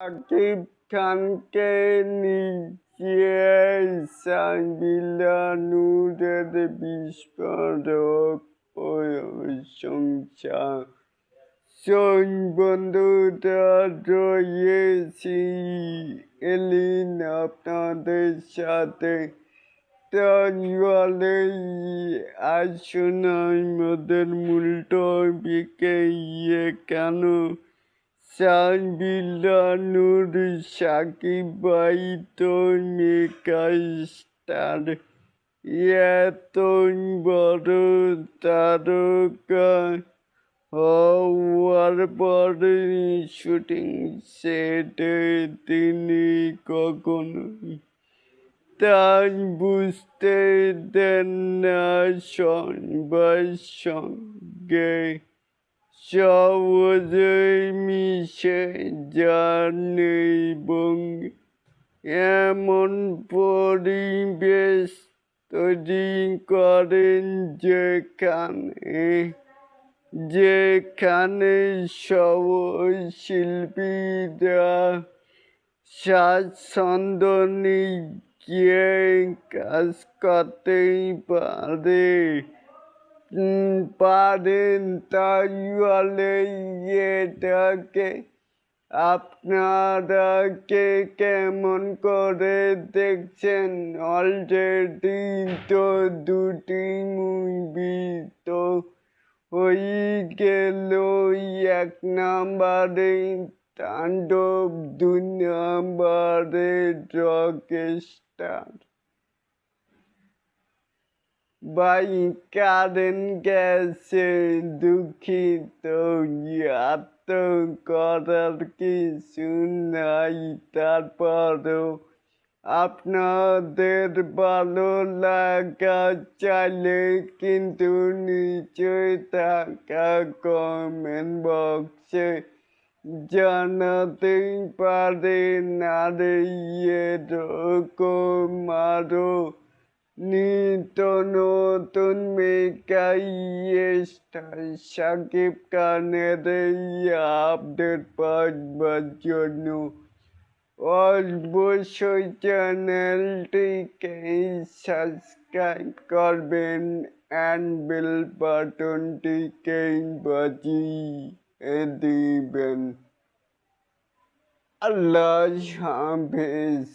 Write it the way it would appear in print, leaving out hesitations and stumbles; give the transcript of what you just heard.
শাকিব খানকে নিয়ে সাবিলা নূরের বিস্ফোরক প্রশংসা। বন্ধুরা রয়েছি এলিন আপনাদের সাথে। তাহলে আসুন আমাদের মূল টপিকে কেন সাবিলা নূর শাকিব ভাই তো মেগা স্টার, এত বড় তারকা হওয়ার পরে শুটিং সেটে তিনি কখনোই তাই বুঝতে দেন না সবার সঙ্গে সহজেই মিশে যান এবং এমন পরিবেশ তৈরি করেন যেখানে সব শিল্পীরা স্বাচ্ছন্দ্য নিয়ে কাজ করতেই পারেন। তাহলে এটাকে আপনারা কেমন করে দেখছেন? অলরেডি তো দুটি মুভি তো হয়ে গেল, এক নম্বরে তাণ্ডব, 2 নম্বরে রকস্টার। ভাই কারেন্ট গেছে, দুঃখিত, এত করার কিছু নাই। তারপরও আপনাদের ভালো লাগা চাইলে কিন্তু নিচে থাকা কমেন্ট বক্সে জানাতেই পারেন। আর এরকম আরো নিত্য নতুন মেগা স্টার শাকিব খানের আপডেট পাওয়ার জন্য অবশ্যই চ্যানেলটিকে সাবস্ক্রাইব করবেন অ্যান্ড বেল বাটনটিকে বাজিয়ে দিবেন। আল্লাহ হাফেজ।